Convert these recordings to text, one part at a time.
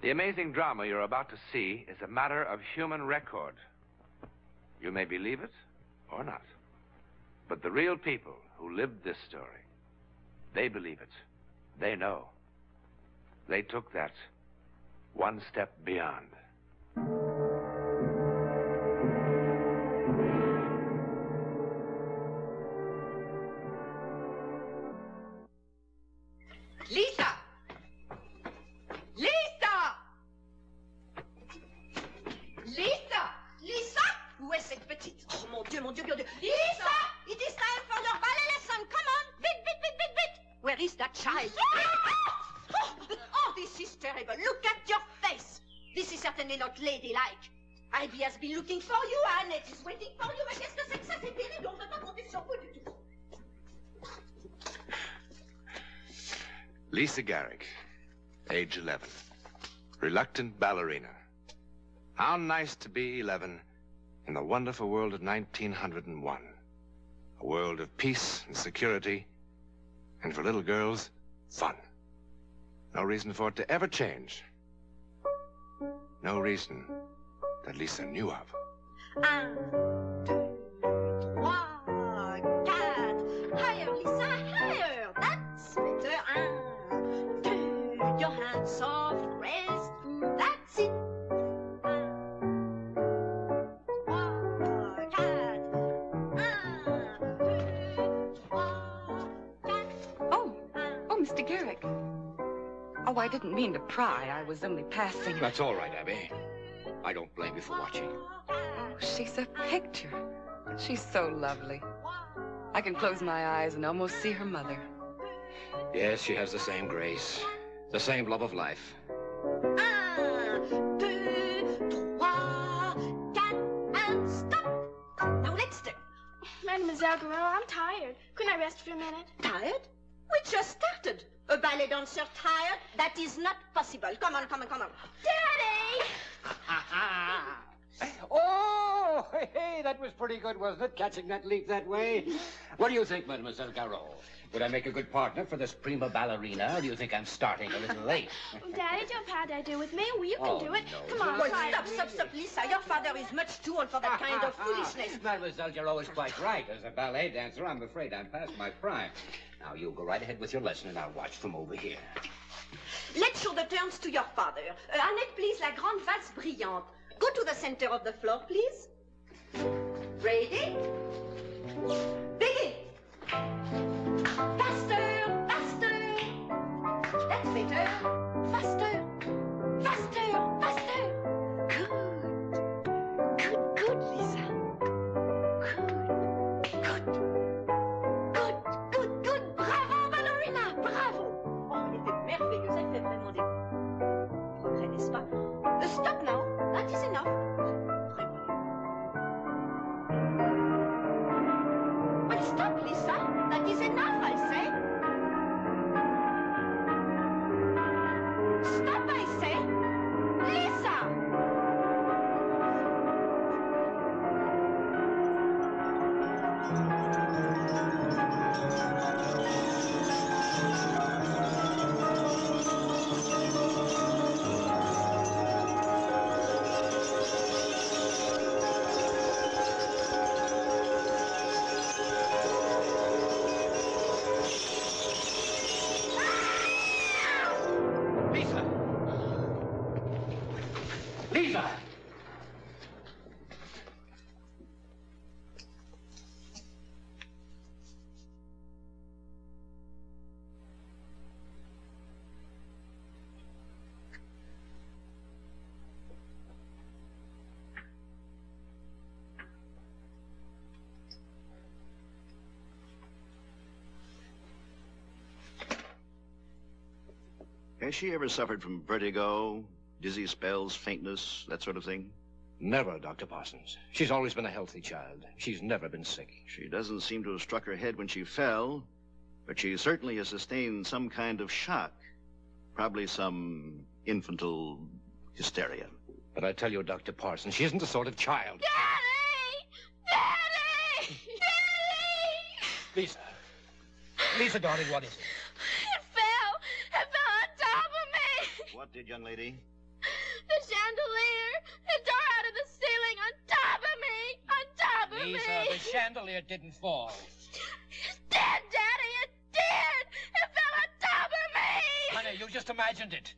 The amazing drama you're about to see is a matter of human record. You may believe it or not. But the real people who lived this story, they believe it. They know. They took that one step beyond. Lisa! Lisa! Lisa! Lisa! Où est cette petite? Oh, mon Dieu, mon Dieu, mon Dieu. Lisa! It is time for your ballet lesson. Come on. Vite, vite, vite, vite, vite. Where is that child? Oh, this is terrible. Look at your face. This is certainly not ladylike. Ivy has been looking for you. Annette is waiting for you. Mais qu'est-ce que c'est que ça? C'est terrible. On ne peut pas compter sur vous du tout. Lisa Garrick, age 11. Reluctant ballerina. How nice to be 11 in the wonderful world of 1901. A world of peace and security, and for little girls, fun. No reason for it to ever change. No reason that Lisa knew of. 1, 2, 3, 4. Higher, Lisa, higher. That's better. 1, 2. Your hands soft, graceful. That's it. 1, 2, 3, 4. 1, 2, 3, 4. Oh, Mr. Garrick. Oh, I didn't mean to pry. I was only passing. That's all right, Abby. I don't blame you for watching. Oh, she's a picture. She's so lovely. I can close my eyes and almost see her mother. Yes, she has the same grace, the same love of life. 1, 2, 3, 4, and stop. Now let's do. Mademoiselle Guerrero, I'm tired. Couldn't I rest for a minute? Tired? We just started. A ballet dancer tired? That is not possible. Come on, come on, come on. Daddy! Oh, hey, that was pretty good, wasn't it? Catching that leap that way. What do you think, Mademoiselle Garot? Would I make a good partner for this prima ballerina, or do you think I'm starting a little late? Daddy, don't pat that do with me. Well, you can Oh, do it. no. Come on, Well, try stop, it. stop, stop, Lisa. Your father is much too old for that kind of foolishness. Mademoiselle Garot is quite right. As a ballet dancer, I'm afraid I'm past my prime. Now, you go right ahead with your lesson, and I'll watch from over here. Let's show the turns to your father. Annette, please, la grande valse brillante. Go to the center of the floor, please. Ready? Begin. Faster, faster. That's better. Faster, faster, faster. Good. Good, good, Lisa. Good. Good, good, good. Bravo, ballerina, bravo. Oh, elle était merveilleuse. Elle fait vraiment des progrès, n'est-ce pas? Stop now. That is enough. Well, stop, Lisa. That is enough, I say. Stop, I say. Lisa! Lisa! Lisa! Has she ever suffered from vertigo, dizzy spells, faintness, that sort of thing? Never, Dr. Parsons. She's always been a healthy child. She's never been sick. She doesn't seem to have struck her head when she fell, but she certainly has sustained some kind of shock. Probably some infantile hysteria. But I tell you, Dr. Parsons, she isn't the sort of child. Daddy! Daddy! Daddy! Lisa. Lisa, darling, what is it? It fell. It fell on top of me. What did, young lady? The chandelier! It tore out of the ceiling on top of me! On top of me! Lisa, the chandelier didn't fall. It did, Daddy! It did! It fell on top of me! Honey, you just imagined it.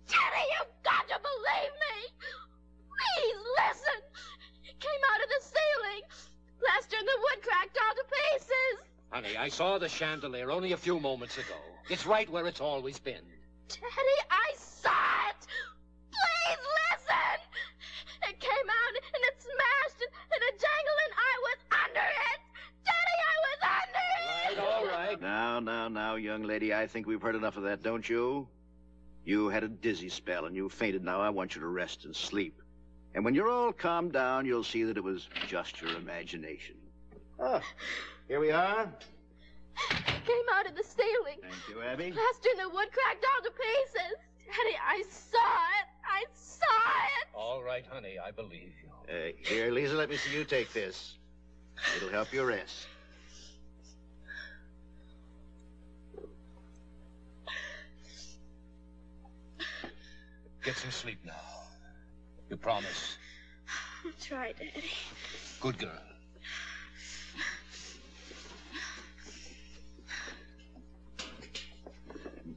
Daddy, you've got to believe me! Please listen! It came out of the ceiling. Plaster in the wood cracked all to pieces. Honey, I saw the chandelier only a few moments ago. It's right where it's always been. Daddy, I saw it! Please listen! It came out and it smashed in a jangle and I was under it! Daddy, I was under it! All right. Now, young lady, I think we've heard enough of that, don't you? You had a dizzy spell and you fainted. Now I want you to rest and sleep. And when you're all calmed down, you'll see that it was just your imagination. Ah, here we are. It came out of the ceiling. Thank you, Abby. Plaster in the wood cracked all to pieces. Daddy, I saw it. I saw it. All right, honey, I believe you. Here, Lisa, let me see you take this. It'll help you rest. Get some sleep now. You promise? I'll try, Daddy. Good girl.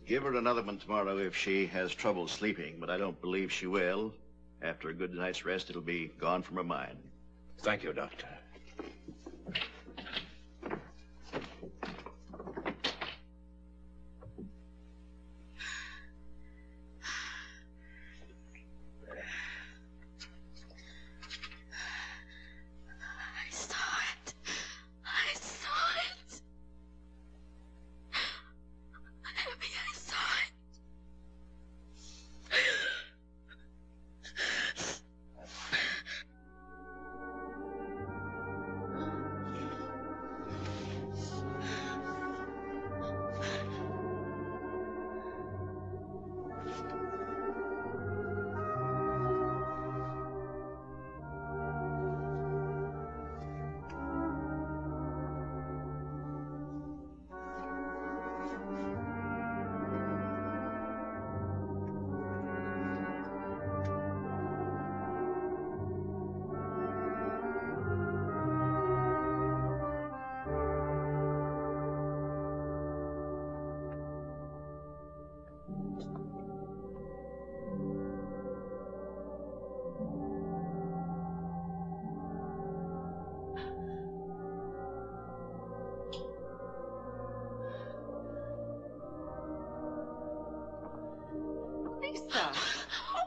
Give her another one tomorrow if she has trouble sleeping, but I don't believe she will. After a good night's rest, it'll be gone from her mind. Thank you, Doctor.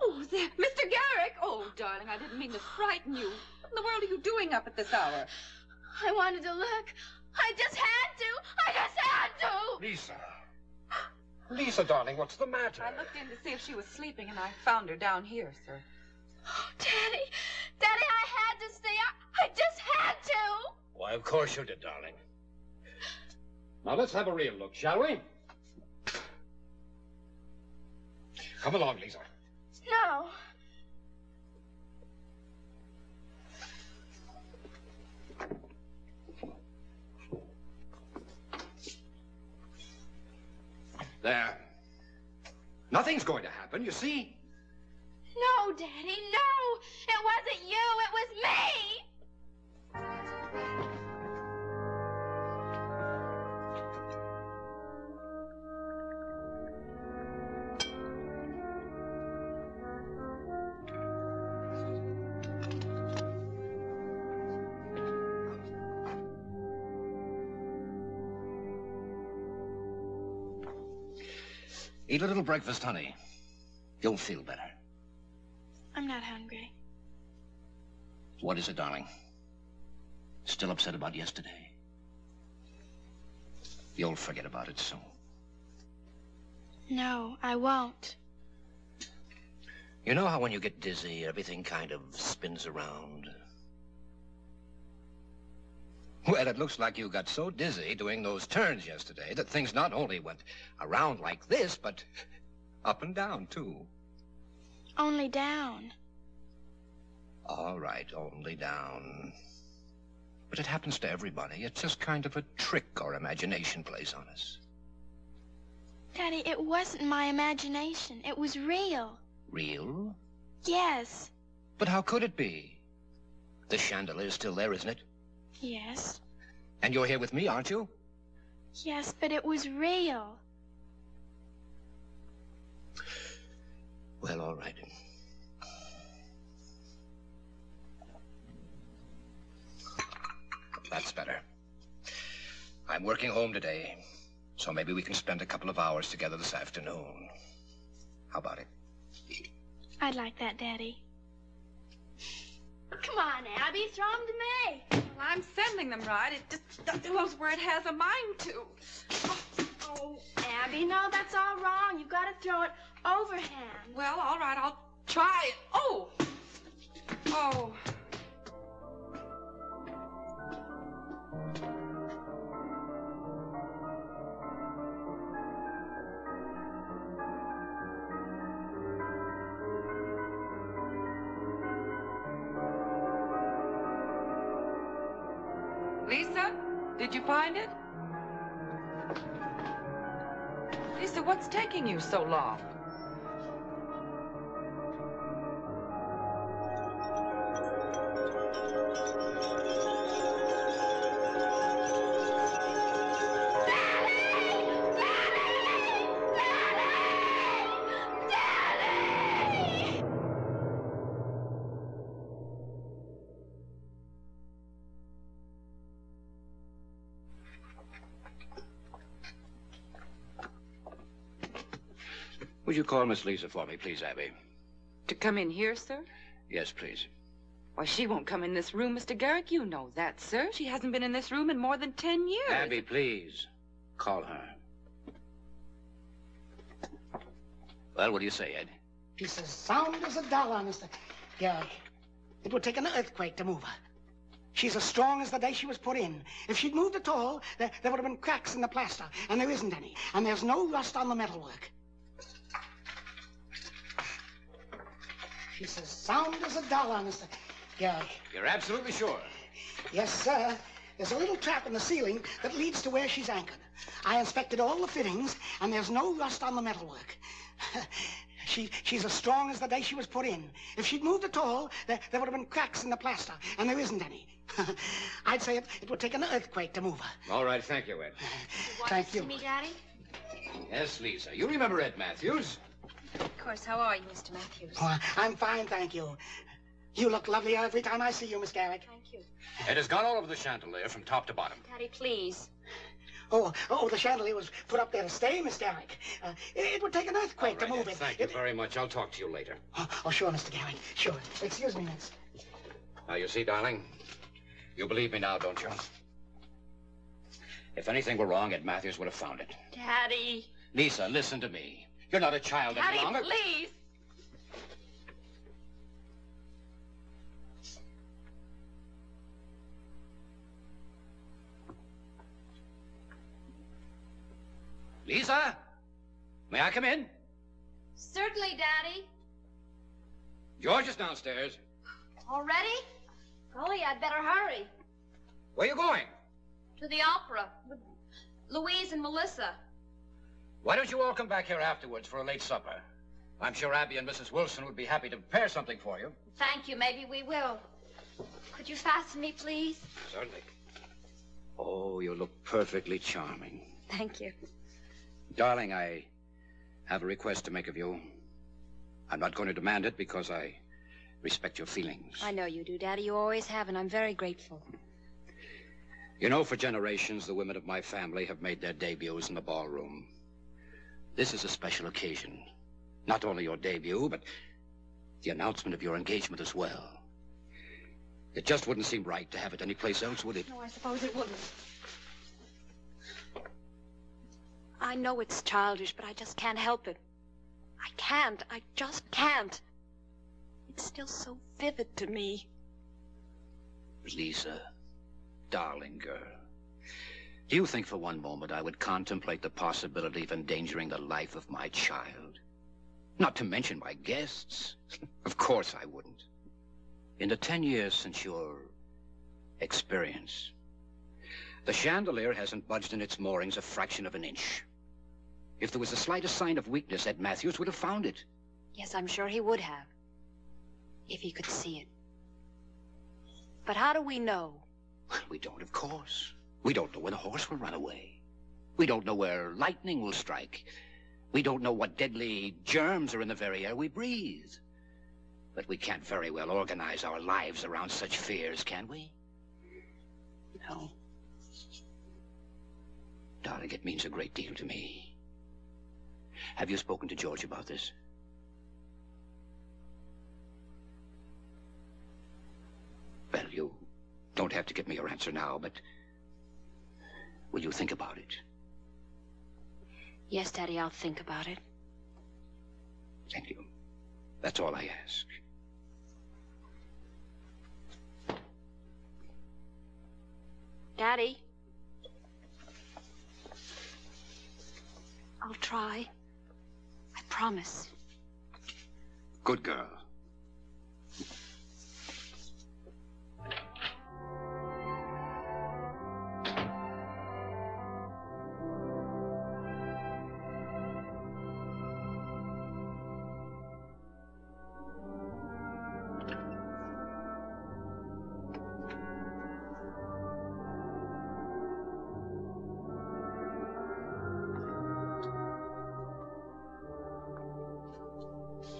Oh, there, Mr. Garrick. Oh, darling, I didn't mean to frighten you. What in the world are you doing up at this hour? I wanted to look. I just had to. I just had to. Lisa. Lisa, darling, what's the matter? I looked in to see if she was sleeping, and I found her down here, sir. Oh, Daddy. Daddy, I had to stay. I just had to. Why, of course you did, darling. Now, let's have a real look, shall we? Come along, Lisa. No. There. Nothing's going to happen, you see? No, Daddy, no. It wasn't you. It was me. Eat a little breakfast, honey. You'll feel better. I'm not hungry. What is it, darling? Still upset about yesterday? You'll forget about it soon. No, I won't. You know how when you get dizzy, everything kind of spins around? Well, it looks like you got so dizzy doing those turns yesterday that things not only went around like this, but up and down, too. Only down. All right, only down. But it happens to everybody. It's just kind of a trick our imagination plays on us. Daddy, it wasn't my imagination. It was real. Real? Yes. But how could it be? The chandelier's still there, isn't it? Yes. And you're here with me, aren't you? Yes, but it was real. Well, all right. That's better. I'm working home today, so maybe we can spend a couple of hours together this afternoon. How about it? I'd like that, Daddy. Come on, Abby, throw them to me. Well, I'm sending them right. It just goes where it has a mind to. Oh, Abby, no, that's all wrong. You've got to throw it overhand. Well, all right, I'll try it. Oh! Oh. Lisa, did you find it? Lisa, what's taking you so long? Would you call Miss Lisa for me, please, Abby? To come in here, sir? Yes, please. Why, she won't come in this room, Mr. Garrick. You know that, sir. She hasn't been in this room in more than 10 years. Abby, please. Call her. Well, what do you say, Ed? She's as sound as a dollar, Mr. Garrick. It would take an earthquake to move her. She's as strong as the day she was put in. If she'd moved at all, there would have been cracks in the plaster, and there isn't any. And there's no rust on the metalwork. She's as sound as a dollar, Mr. Garrick. You're absolutely sure? Yes, sir. There's a little trap in the ceiling that leads to where she's anchored. I inspected all the fittings, and there's no rust on the metalwork. She's as strong as the day she was put in. If she'd moved at all, there would have been cracks in the plaster, and there isn't any. I'd say it would take an earthquake to move her. All right, thank you, Ed. Thank you. See me, Daddy? Yes, Lisa. You remember Ed Matthews? Of course. How are you, Mr. Matthews? Oh, I'm fine, thank you. You look lovelier every time I see you, Miss Garrick. Thank you. Ed has gone all over the chandelier from top to bottom. Daddy, please. Oh, the chandelier was put up there to stay, Miss Garrick. It would take an earthquake to move it. Thank you very much. I'll talk to you later. Oh, sure, Mr. Garrick. Sure. Excuse me, miss. Now, you see, darling, you believe me now, don't you? If anything were wrong, Ed Matthews would have found it. Daddy. Lisa, listen to me. You're not a child any longer. Daddy, please. Lisa, may I come in? Certainly, Daddy. George is downstairs. Already? Golly, I'd better hurry. Where are you going? To the opera with Louise and Melissa. Why don't you all come back here afterwards for a late supper? I'm sure Abby and Mrs. Wilson would be happy to prepare something for you. Thank you. Maybe we will. Could you fasten me, please? Certainly. Oh, you look perfectly charming. Thank you. Darling, I have a request to make of you. I'm not going to demand it because I respect your feelings. I know you do, Daddy. You always have, and I'm very grateful. You know, for generations, the women of my family have made their debuts in the ballroom. This is a special occasion. Not only your debut, but the announcement of your engagement as well. It just wouldn't seem right to have it anyplace else, would it? No, I suppose it wouldn't. I know it's childish, but I just can't help it. I can't. I just can't. It's still so vivid to me. Lisa, darling girl, do you think for one moment I would contemplate the possibility of endangering the life of my child? Not to mention my guests. Of course I wouldn't. In the 10 years since your experience, the chandelier hasn't budged in its moorings a fraction of an inch. If there was the slightest sign of weakness, Ed Matthews would have found it. Yes, I'm sure he would have. If he could see it. But how do we know? We don't, of course. We don't know when a horse will run away. We don't know where lightning will strike. We don't know what deadly germs are in the very air we breathe. But we can't very well organize our lives around such fears, can we? No. Darling, it means a great deal to me. Have you spoken to George about this? Well, you don't have to give me your answer now, but will you think about it? Yes, Daddy, I'll think about it. Thank you. That's all I ask. Daddy? I'll try. I promise. Good girl.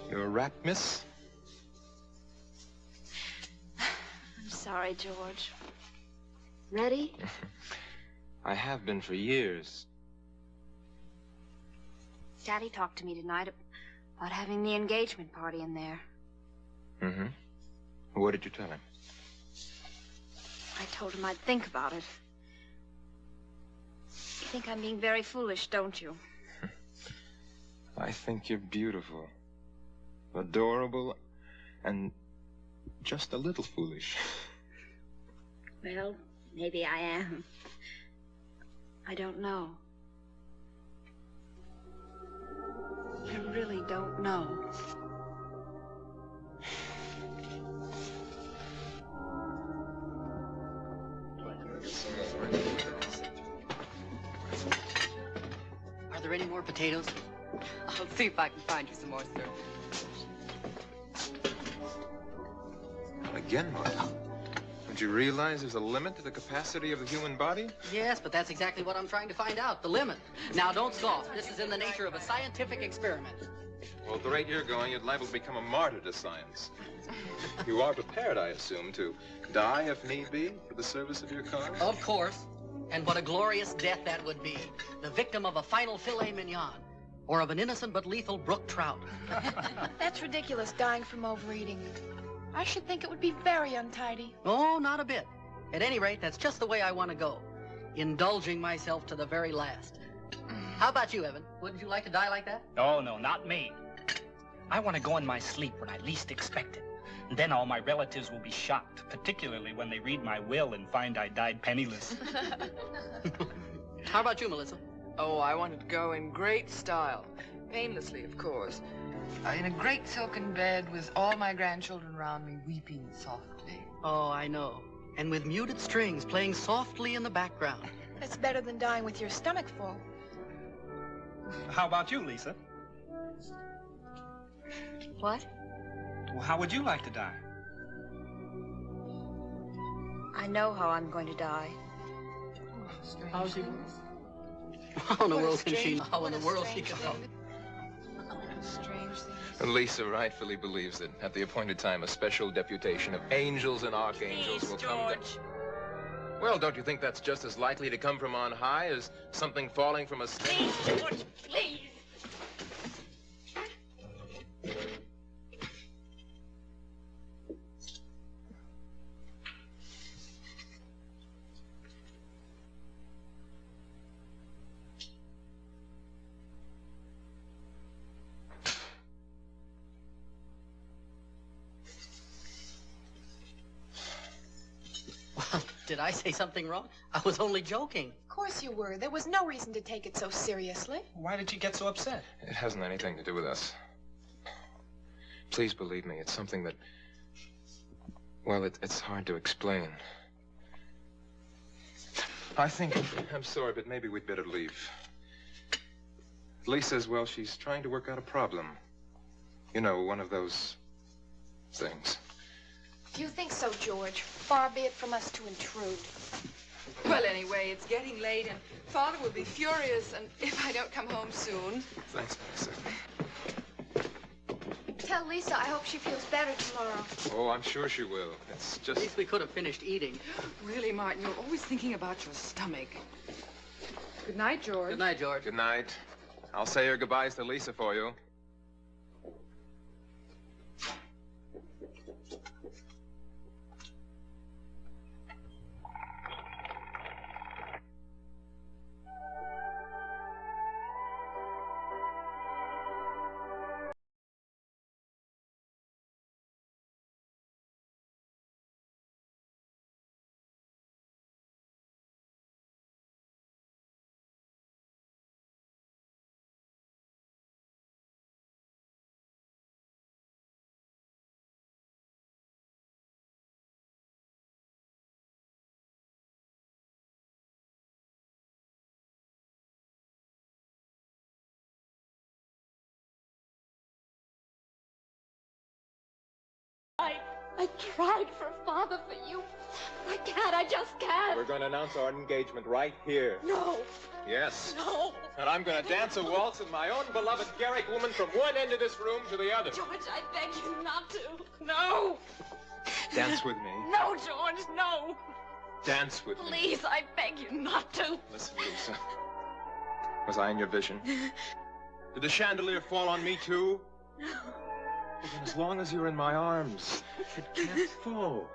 You're wrapped, miss? I'm sorry, George. Ready? I have been for years. Daddy talked to me tonight about having the engagement party in there. Mm-hmm. What did you tell him? I told him I'd think about it. You think I'm being very foolish, don't you? I think you're beautiful, adorable, and just a little foolish. Well, maybe I am. I don't know. I really don't know. Are there any more potatoes? I'll see if I can find you some more, sir. Again, Martha. Don't you realize there's a limit to the capacity of the human body? Yes, but that's exactly what I'm trying to find out, the limit. Now, don't scoff. This is in the nature of a scientific experiment. Well, at the rate you're going, you're liable to become a martyr to science. You are prepared, I assume, to die if need be for the service of your cause? Of course. And what a glorious death that would be. The victim of a final filet mignon. Or of an innocent but lethal brook trout. That's ridiculous, dying from overeating. I should think it would be very untidy. Oh, not a bit. At any rate, that's just the way I want to go. Indulging myself to the very last. How about you, Evan? Wouldn't you like to die like that? Oh, no, not me. I want to go in my sleep when I least expect it. And then all my relatives will be shocked, particularly when they read my will and find I died penniless. How about you, Melissa? Oh, I wanted to go in great style. Painlessly, of course. In a great silken bed with all my grandchildren around me weeping softly. Oh, I know. And with muted strings playing softly in the background. That's better than dying with your stomach full. How about you, Lisa? What? Well, how would you like to die? I know how I'm going to die. How's he? How in the world can she know? How in the world she can know? And Lisa rightfully believes that at the appointed time, a special deputation of angels and archangels will come down. Well, don't you think that's just as likely to come from on high as something falling from a stage? Please, George, please. Did I say something wrong? I was only joking. Of course you were. There was no reason to take it so seriously. Why did you get so upset? It hasn't anything to do with us. Please believe me, it's something that, well, it's hard to explain. I'm sorry, but maybe we'd better leave. Lisa's, well, she's trying to work out a problem. You know, one of those things. You think so, George? Far be it from us to intrude. Well, anyway, it's getting late, and Father will be furious and if I don't come home soon. Thanks, Melissa. Tell Lisa I hope she feels better tomorrow. Oh, I'm sure she will. It's At just... least we could have finished eating. Really, Martin, you're always thinking about your stomach. Good night, George. Good night, George. Good night. I'll say your goodbyes to Lisa for you. I tried for Father, for you. I can't, I just can't. We're going to announce our engagement right here. No. Yes. No. And I'm going to dance a waltz with my own beloved Garrick woman from one end of this room to the other. George, I beg you not to. No. Dance with me. No, George, no. Dance with me. Please, I beg you not to. Listen, Lisa. Was I in your vision? Did the chandelier fall on me, too? No. Well, then as long as you're in my arms, it can't fall.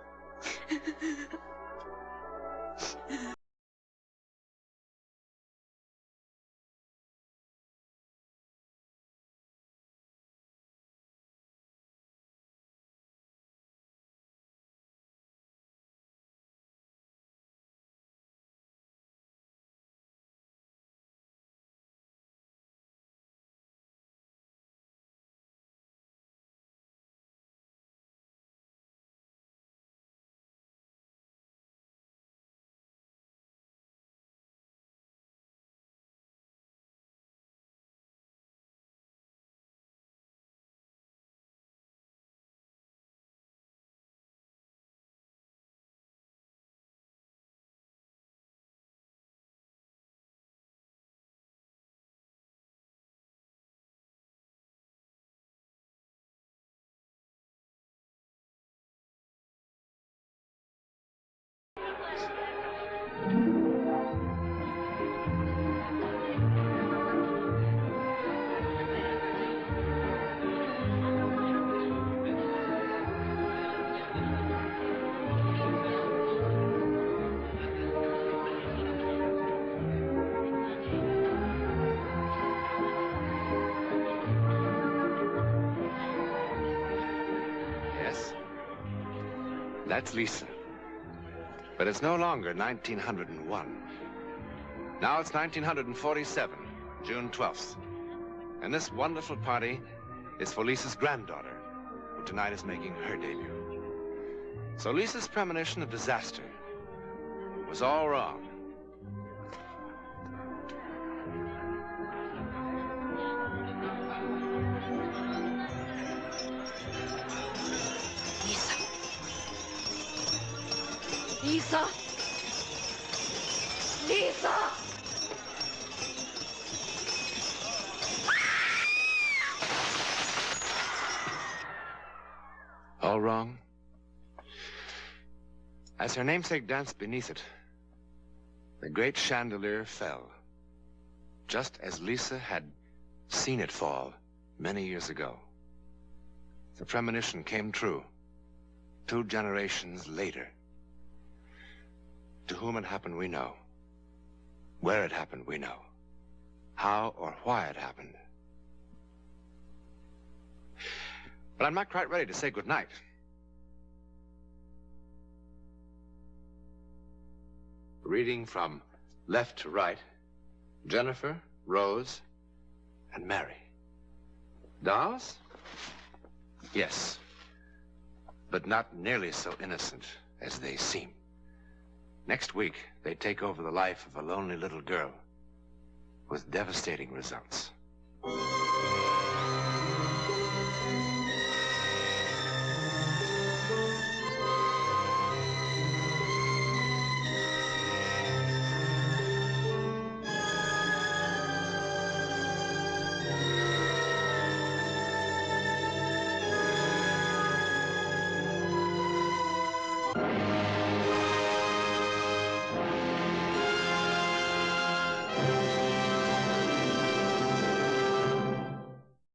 That's Lisa. But it's no longer 1901. Now it's 1947, June 12th. And this wonderful party is for Lisa's granddaughter, who tonight is making her debut. So Lisa's premonition of disaster was all wrong. Lisa! Lisa! All wrong? As her namesake danced beneath it, the great chandelier fell, just as Lisa had seen it fall many years ago. The premonition came true 2 generations later. To whom it happened, we know. Where it happened, we know. How or why it happened. But I'm not quite ready to say goodnight. Reading from left to right, Jennifer, Rose, and Mary. Dolls? Yes. But not nearly so innocent as they seem. Next week, they take over the life of a lonely little girl with devastating results.